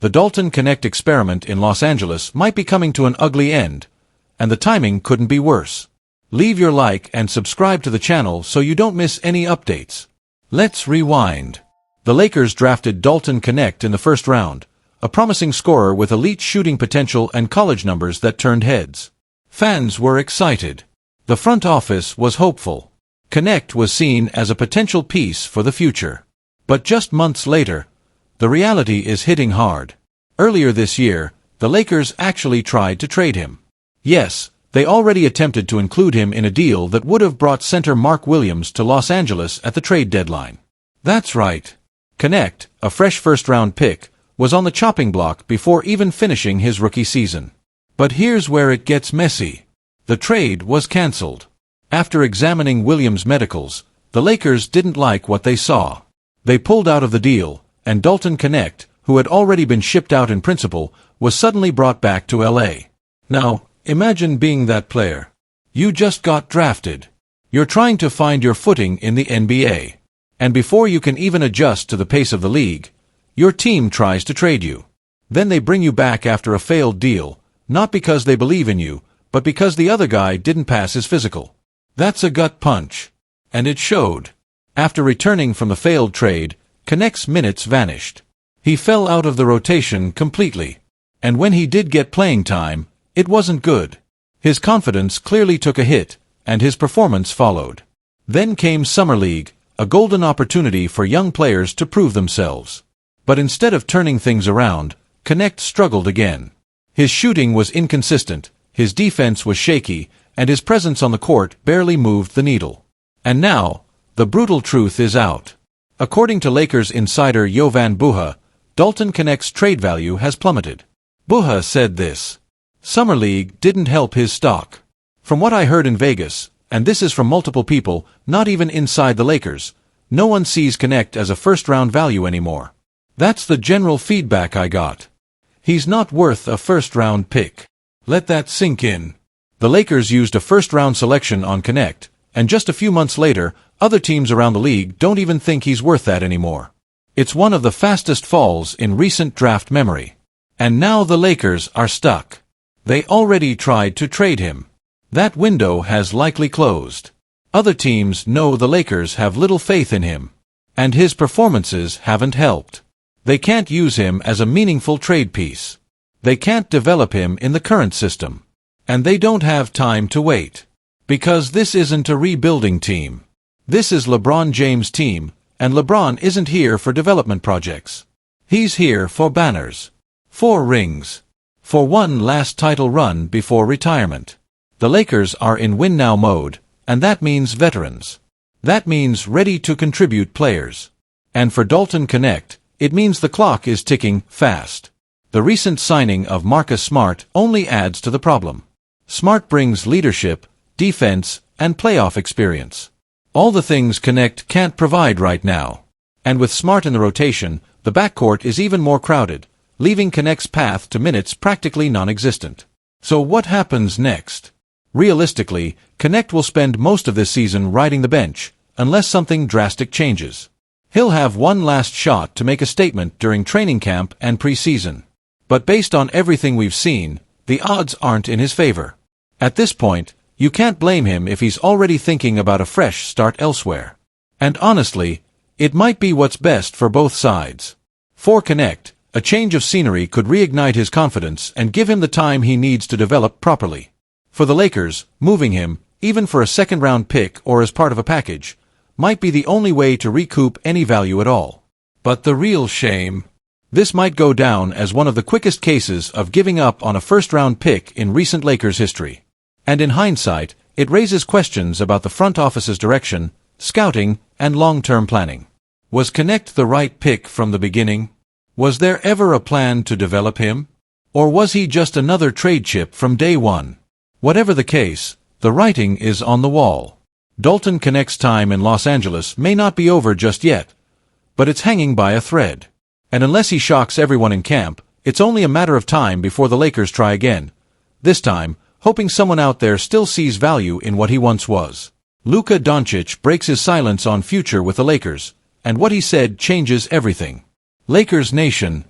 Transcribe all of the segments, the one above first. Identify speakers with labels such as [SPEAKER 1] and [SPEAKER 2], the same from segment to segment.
[SPEAKER 1] The Dalton Connect experiment in Los Angeles might be coming to an ugly end, and the timing couldn't be worse. Leave your like and subscribe to the channel so you don't miss any updates. Let's rewind. The Lakers drafted Dalton Connect in the first round, a promising scorer with elite shooting potential and college numbers that turned heads. Fans were excited. The front office was hopeful. Connect was seen as a potential piece for the future. But just months later, the reality is hitting hard. Earlier this year, the Lakers actually tried to trade him. Yes, they already attempted to include him in a deal that would have brought center Mark Williams to Los Angeles at the trade deadline. That's right. Connect, a fresh first-round pick, was on the chopping block before even finishing his rookie season. But here's where it gets messy. The trade was cancelled. After examining Williams' medicals, the Lakers didn't like what they saw. They pulled out of the deal, and Dalton Connect, who had already been shipped out in principle, was suddenly brought back to LA. Now, imagine being that player. You just got drafted. You're trying to find your footing in the NBA. And before you can even adjust to the pace of the league, your team tries to trade you. Then they bring you back after a failed deal, not because they believe in you, but because the other guy didn't pass his physical. That's a gut punch. And it showed. After returning from the failed trade, Connect's minutes vanished. He fell out of the rotation completely. And when he did get playing time, it wasn't good. His confidence clearly took a hit, and his performance followed. Then came Summer League, a golden opportunity for young players to prove themselves. But instead of turning things around, Connect struggled again. His shooting was inconsistent, his defense was shaky, and his presence on the court barely moved the needle. And now, the brutal truth is out. According to Lakers insider Jovan Buha, Dalton Connect's trade value has plummeted. Buha said this: "Summer League didn't help his stock. From what I heard in Vegas, and this is from multiple people, not even inside the Lakers, no one sees Connect as a first-round value anymore. That's the general feedback I got. He's not worth a first-round pick." Let that sink in. The Lakers used a first-round selection on Connect, and just a few months later, other teams around the league don't even think he's worth that anymore. It's one of the fastest falls in recent draft memory. And now the Lakers are stuck. They already tried to trade him. That window has likely closed. Other teams know the Lakers have little faith in him. And his performances haven't helped. They can't use him as a meaningful trade piece. They can't develop him in the current system. And they don't have time to wait. Because this isn't a rebuilding team. This is LeBron James' team, and LeBron isn't here for development projects. He's here for banners. 4 rings. For one last title run before retirement. The Lakers are in win-now mode, and that means veterans. That means ready-to-contribute players. And for Dalton Connect, it means the clock is ticking fast. The recent signing of Marcus Smart only adds to the problem. Smart brings leadership, defense, and playoff experience. All the things Connect can't provide right now. And with Smart in the rotation, the backcourt is even more crowded, leaving Connect's path to minutes practically non-existent. So what happens next? Realistically, Connect will spend most of this season riding the bench, unless something drastic changes. He'll have one last shot to make a statement during training camp and preseason. But based on everything we've seen, the odds aren't in his favor. At this point, you can't blame him if he's already thinking about a fresh start elsewhere. And honestly, it might be what's best for both sides. For Connect, a change of scenery could reignite his confidence and give him the time he needs to develop properly. For the Lakers, moving him, even for a second-round pick or as part of a package, might be the only way to recoup any value at all. But the real shame? This might go down as one of the quickest cases of giving up on a first-round pick in recent Lakers history. And in hindsight, it raises questions about the front office's direction, scouting, and long-term planning. Was Connect the right pick from the beginning? Was there ever a plan to develop him? Or was he just another trade chip from day one? Whatever the case, the writing is on the wall. Dalton Connect's time in Los Angeles may not be over just yet, but it's hanging by a thread. And unless he shocks everyone in camp, it's only a matter of time before the Lakers try again. This time, hoping someone out there still sees value in what he once was. Luca Doncic breaks his silence on future with the Lakers, and what he said changes everything. Lakers Nation,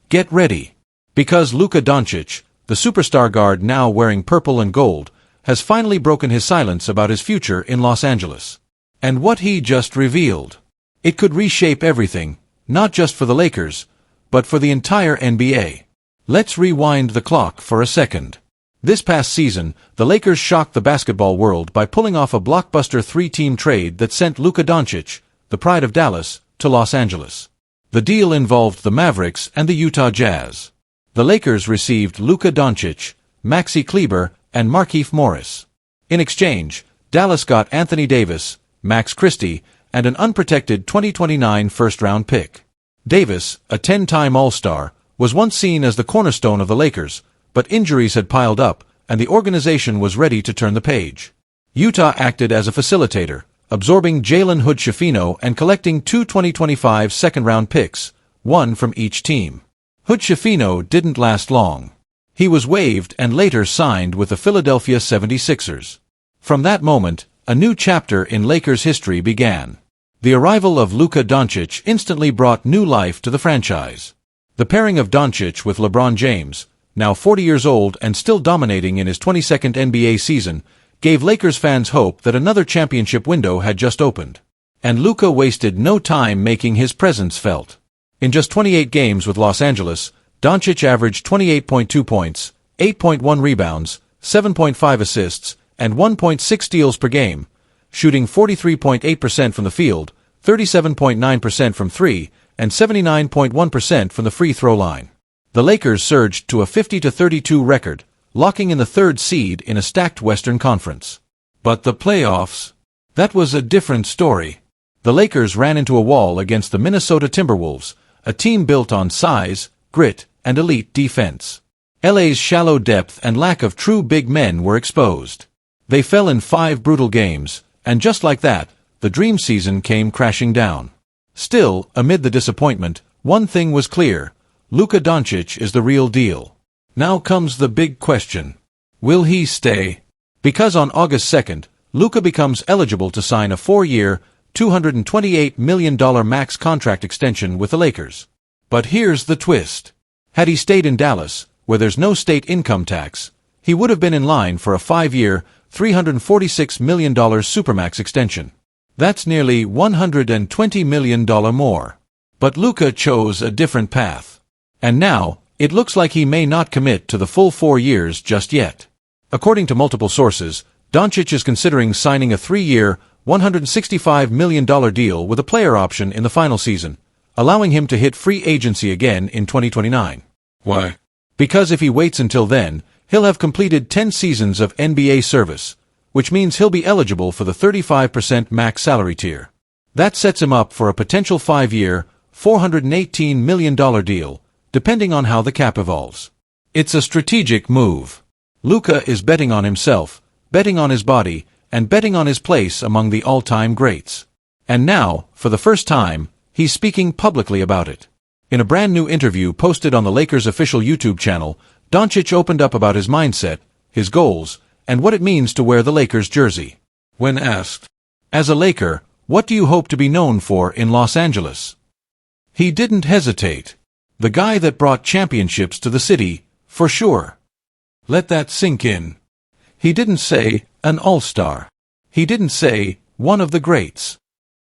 [SPEAKER 1] Get ready. Because Luka Doncic, the superstar guard now wearing purple and gold, has finally broken his silence about his future in Los Angeles. And what he just revealed. It could reshape everything, not just for the Lakers, but for the entire NBA. Let's rewind the clock for a second. This past season, the Lakers shocked the basketball world by pulling off a blockbuster three-team trade that sent Luka Doncic, the pride of Dallas, to Los Angeles. The deal involved the Mavericks and the Utah Jazz. The Lakers received Luka Doncic, Maxi Kleber, and Markieff Morris. In exchange, Dallas got Anthony Davis, Max Christie, and an unprotected 2029 first-round pick. Davis, a 10-time All-Star, was once seen as the cornerstone of the Lakers, but injuries had piled up, and the organization was ready to turn the page. Utah acted as a facilitator, absorbing Jalen Hood-Schifino and collecting two 2025 second-round picks, one from each team. Hood-Schifino didn't last long. He was waived and later signed with the Philadelphia 76ers. From that moment, a new chapter in Lakers history began. The arrival of Luka Doncic instantly brought new life to the franchise. The pairing of Doncic with LeBron James, now 40 years old and still dominating in his 22nd NBA season, gave Lakers fans hope that another championship window had just opened. And Luka wasted no time making his presence felt. In just 28 games with Los Angeles, Doncic averaged 28.2 points, 8.1 rebounds, 7.5 assists, and 1.6 steals per game, shooting 43.8% from the field, 37.9% from three, and 79.1% from the free throw line. The Lakers surged to a 50-32 record, locking in the third seed in a stacked Western Conference. But the playoffs? That was a different story. The Lakers ran into a wall against the Minnesota Timberwolves, a team built on size, grit, and elite defense. LA's shallow depth and lack of true big men were exposed. They fell in 5 brutal games, and just like that, the dream season came crashing down. Still, amid the disappointment, one thing was clear: Luka Doncic is the real deal. Now comes the big question. Will he stay? Because on August 2nd, Luka becomes eligible to sign a 4-year, $228 million max contract extension with the Lakers. But here's the twist. Had he stayed in Dallas, where there's no state income tax, he would have been in line for a 5-year, $346 million supermax extension. That's nearly $120 million more. But Luka chose a different path. And now, it looks like he may not commit to the full 4 years just yet. According to multiple sources, Doncic is considering signing a 3-year, $165 million deal with a player option in the final season, allowing him to hit free agency again in 2029.
[SPEAKER 2] Why?
[SPEAKER 1] Because if he waits until then, he'll have completed 10 seasons of NBA service, which means he'll be eligible for the 35% max salary tier. That sets him up for a potential 5-year, $418 million deal, depending on how the cap evolves. It's a strategic move. Luka is betting on himself, betting on his body, and betting on his place among the all-time greats. And now, for the first time, he's speaking publicly about it. In a brand new interview posted on the Lakers' official YouTube channel, Doncic opened up about his mindset, his goals, and what it means to wear the Lakers jersey. When asked, "As a Laker, what do you hope to be known for in Los Angeles?" he didn't hesitate. The guy that brought championships to the city, for sure. Let that sink in. He didn't say, an all-star. He didn't say, one of the greats.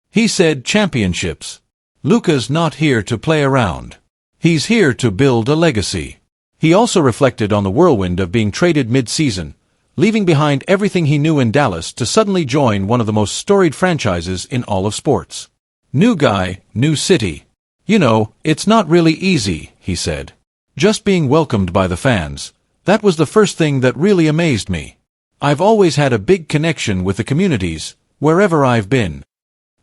[SPEAKER 1] He said championships. Luka's not here to play around. He's here to build a legacy. He also reflected on the whirlwind of being traded mid-season, leaving behind everything he knew in Dallas to suddenly join one of the most storied franchises in all of sports. New guy, new city. You know, it's not really easy, he said. Just being welcomed by the fans. That was the first thing that really amazed me. I've always had a big connection with the communities, wherever I've been.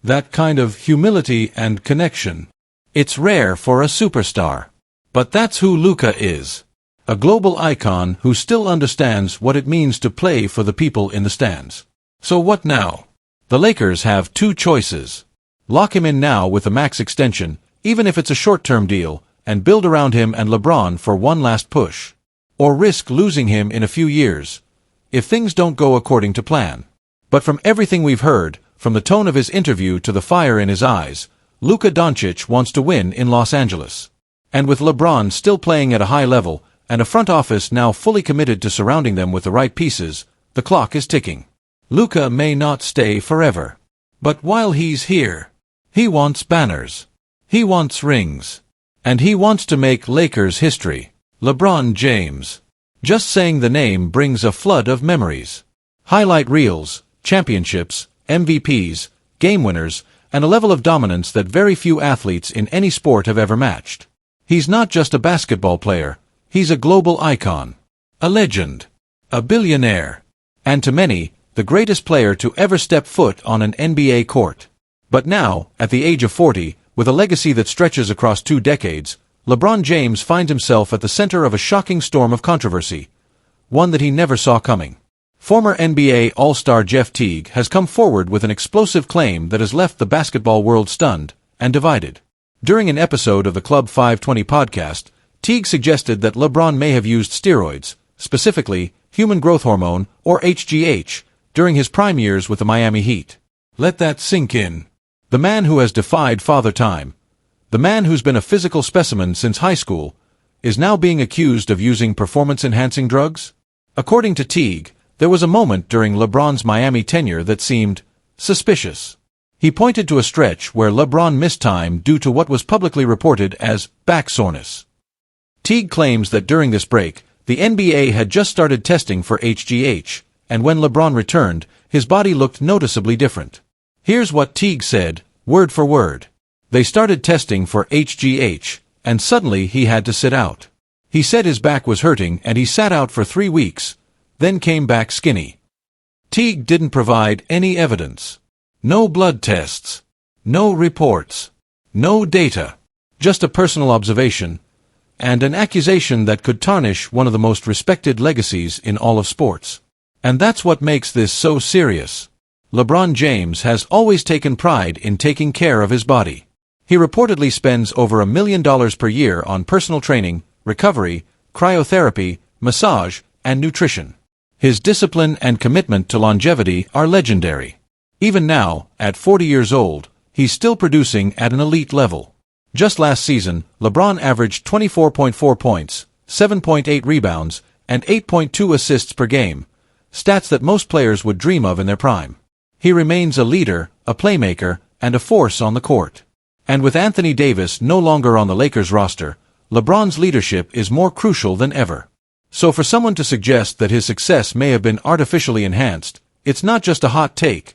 [SPEAKER 1] That kind of humility and connection. It's rare for a superstar. But that's who Luka is. A global icon who still understands what it means to play for the people in the stands. So what now? The Lakers have 2 choices. Lock him in now with a max extension, even if it's a short-term deal, and build around him and LeBron for one last push. Or risk losing him in a few years, if things don't go according to plan. But from everything we've heard, from the tone of his interview to the fire in his eyes, Luka Doncic wants to win in Los Angeles. And with LeBron still playing at a high level, and a front office now fully committed to surrounding them with the right pieces, the clock is ticking. Luka may not stay forever. But while he's here, he wants banners. He wants rings. And he wants to make Lakers history. LeBron James. Just saying the name brings a flood of memories. Highlight reels, championships, MVPs, game winners, and a level of dominance that very few athletes in any sport have ever matched. He's not just a basketball player, he's a global icon. A legend. A billionaire. And to many, the greatest player to ever step foot on an NBA court. But now, at the age of 40, with a legacy that stretches across 2 decades, LeBron James finds himself at the center of a shocking storm of controversy, one that he never saw coming. Former NBA All-Star Jeff Teague has come forward with an explosive claim that has left the basketball world stunned and divided. During an episode of the Club 520 podcast, Teague suggested that LeBron may have used steroids, specifically human growth hormone, or HGH, during his prime years with the Miami Heat. Let that sink in. The man who has defied Father Time, the man who's been a physical specimen since high school, is now being accused of using performance-enhancing drugs? According to Teague, there was a moment during LeBron's Miami tenure that seemed suspicious. He pointed to a stretch where LeBron missed time due to what was publicly reported as back soreness. Teague claims that during this break, the NBA had just started testing for HGH, and when LeBron returned, his body looked noticeably different. Here's what Teague said, word for word. They started testing for HGH, and suddenly he had to sit out. He said his back was hurting and he sat out for 3 weeks, then came back skinny. Teague didn't provide any evidence. No blood tests. No reports. No data. Just a personal observation, and an accusation that could tarnish one of the most respected legacies in all of sports. And that's what makes this so serious. LeBron James has always taken pride in taking care of his body. He reportedly spends over $1 million per year on personal training, recovery, cryotherapy, massage, and nutrition. His discipline and commitment to longevity are legendary. Even now, at 40 years old, he's still producing at an elite level. Just last season, LeBron averaged 24.4 points, 7.8 rebounds, and 8.2 assists per game, stats that most players would dream of in their prime. He remains a leader, a playmaker, and a force on the court. And with Anthony Davis no longer on the Lakers roster, LeBron's leadership is more crucial than ever. So for someone to suggest that his success may have been artificially enhanced, it's not just a hot take,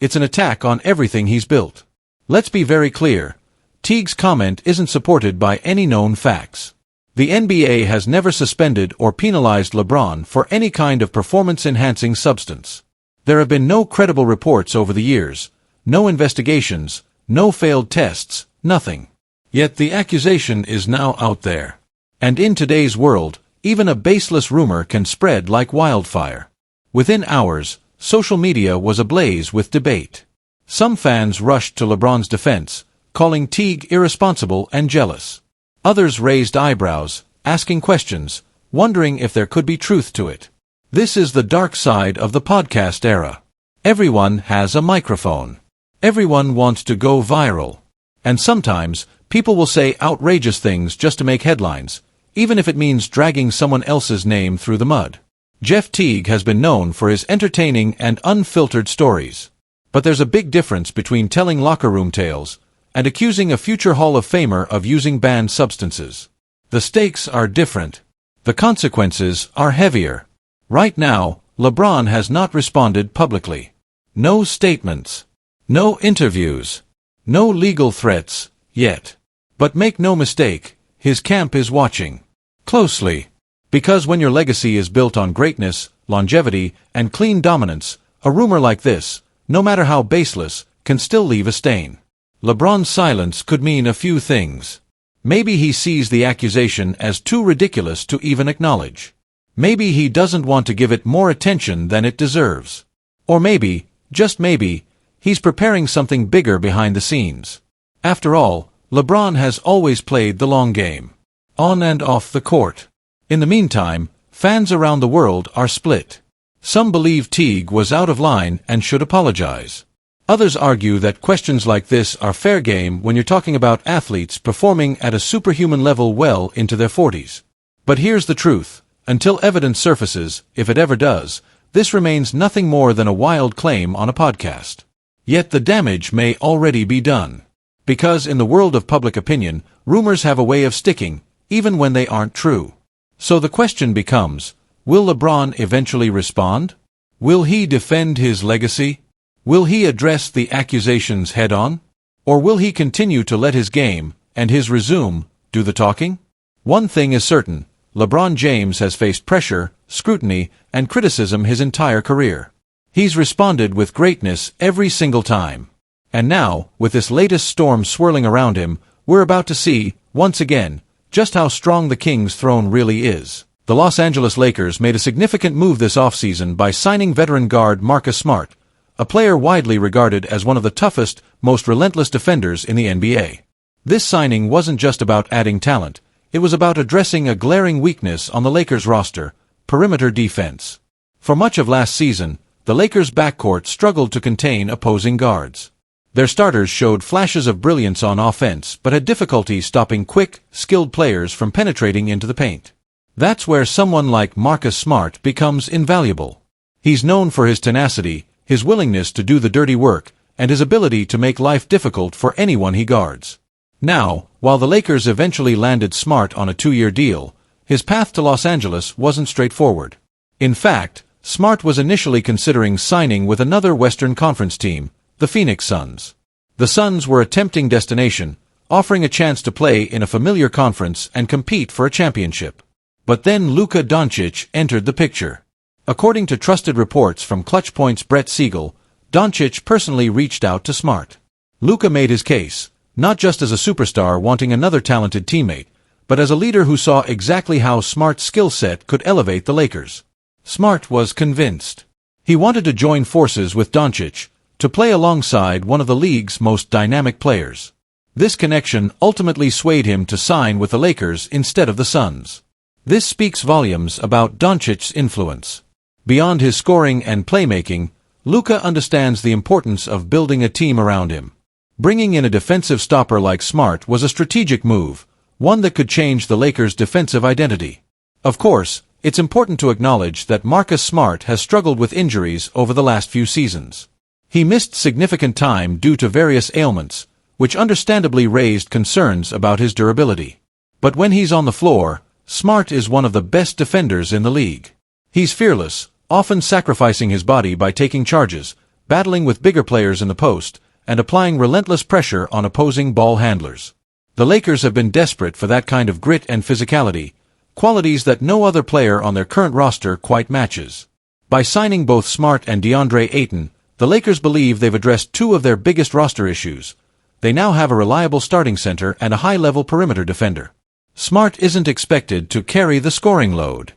[SPEAKER 1] it's an attack on everything he's built. Let's be very clear, Teague's comment isn't supported by any known facts. The NBA has never suspended or penalized LeBron for any kind of performance-enhancing substance. There have been no credible reports over the years, no investigations, no failed tests, nothing. Yet the accusation is now out there. And in today's world, even a baseless rumor can spread like wildfire. Within hours, social media was ablaze with debate. Some fans rushed to LeBron's defense, calling Teague irresponsible and jealous. Others raised eyebrows, asking questions, wondering if there could be truth to it. This is the dark side of the podcast era. Everyone has a microphone. Everyone wants to go viral. And sometimes, people will say outrageous things just to make headlines, even if it means dragging someone else's name through the mud. Jeff Teague has been known for his entertaining and unfiltered stories. But there's a big difference between telling locker room tales and accusing a future Hall of Famer of using banned substances. The stakes are different. The consequences are heavier. Right now, LeBron has not responded publicly. No statements. No interviews. No legal threats, yet. But make no mistake, his camp is watching closely. Because when your legacy is built on greatness, longevity, and clean dominance, a rumor like this, no matter how baseless, can still leave a stain. LeBron's silence could mean a few things. Maybe he sees the accusation as too ridiculous to even acknowledge. Maybe he doesn't want to give it more attention than it deserves. Or maybe, just maybe, he's preparing something bigger behind the scenes. After all, LeBron has always played the long game, on and off the court. In the meantime, fans around the world are split. Some believe Teague was out of line and should apologize. Others argue that questions like this are fair game when you're talking about athletes performing at a superhuman level well into their 40s. But here's the truth. Until evidence surfaces, if it ever does, this remains nothing more than a wild claim on a podcast. Yet the damage may already be done. Because in the world of public opinion, rumors have a way of sticking, even when they aren't true. So the question becomes, will LeBron eventually respond? Will he defend his legacy? Will he address the accusations head-on? Or will he continue to let his game, and his resume, do the talking? One thing is certain, LeBron James has faced pressure, scrutiny, and criticism his entire career. He's responded with greatness every single time. And now, with this latest storm swirling around him, we're about to see, once again, just how strong the King's throne really is. The Los Angeles Lakers made a significant move this offseason by signing veteran guard Marcus Smart, a player widely regarded as one of the toughest, most relentless defenders in the NBA. This signing wasn't just about adding talent, it was about addressing a glaring weakness on the Lakers roster, perimeter defense. For much of last season, the Lakers' backcourt struggled to contain opposing guards. Their starters showed flashes of brilliance on offense but had difficulty stopping quick, skilled players from penetrating into the paint. That's where someone like Marcus Smart becomes invaluable. He's known for his tenacity, his willingness to do the dirty work, and his ability to make life difficult for anyone he guards. Now, while the Lakers eventually landed Smart on a 2-year deal, his path to Los Angeles wasn't straightforward. In fact, Smart was initially considering signing with another Western Conference team, the Phoenix Suns. The Suns were a tempting destination, offering a chance to play in a familiar conference and compete for a championship. But then Luka Doncic entered the picture. According to trusted reports from Clutch Point's Brett Siegel, Doncic personally reached out to Smart. Luka made his case, not just as a superstar wanting another talented teammate, but as a leader who saw exactly how Smart's skill set could elevate the Lakers. Smart was convinced. He wanted to join forces with Doncic, to play alongside one of the league's most dynamic players. This connection ultimately swayed him to sign with the Lakers instead of the Suns. This speaks volumes about Doncic's influence. Beyond his scoring and playmaking, Luka understands the importance of building a team around him. Bringing in a defensive stopper like Smart was a strategic move, one that could change the Lakers' defensive identity. Of course, it's important to acknowledge that Marcus Smart has struggled with injuries over the last few seasons. He missed significant time due to various ailments, which understandably raised concerns about his durability. But when he's on the floor, Smart is one of the best defenders in the league. He's fearless, often sacrificing his body by taking charges, battling with bigger players in the post, and applying relentless pressure on opposing ball handlers. The Lakers have been desperate for that kind of grit and physicality, qualities that no other player on their current roster quite matches. By signing both Smart and DeAndre Ayton, the Lakers believe they've addressed two of their biggest roster issues. They now have a reliable starting center and a high-level perimeter defender. Smart isn't expected to carry the scoring load.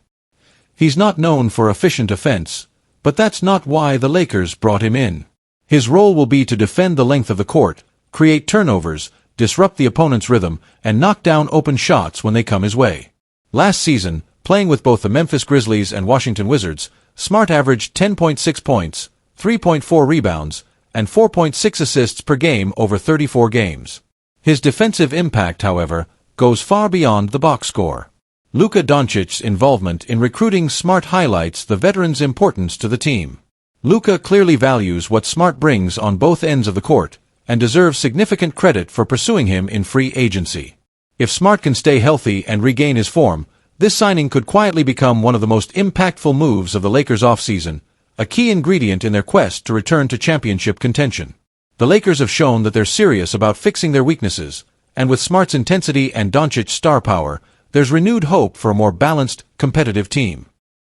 [SPEAKER 1] He's not known for efficient offense, but that's not why the Lakers brought him in. His role will be to defend the length of the court, create turnovers, disrupt the opponent's rhythm, and knock down open shots when they come his way. Last season, playing with both the Memphis Grizzlies and Washington Wizards, Smart averaged 10.6 points, 3.4 rebounds, and 4.6 assists per game over 34 games. His defensive impact, however, goes far beyond the box score. Luka Doncic's involvement in recruiting Smart highlights the veteran's importance to the team. Luka clearly values what Smart brings on both ends of the court, and deserves significant credit for pursuing him in free agency. If Smart can stay healthy and regain his form, this signing could quietly become one of the most impactful moves of the Lakers' offseason, a key ingredient in their quest to return to championship contention. The Lakers have shown that they're serious about fixing their weaknesses, and with Smart's intensity and Doncic's star power, there's renewed hope for a more balanced, competitive team.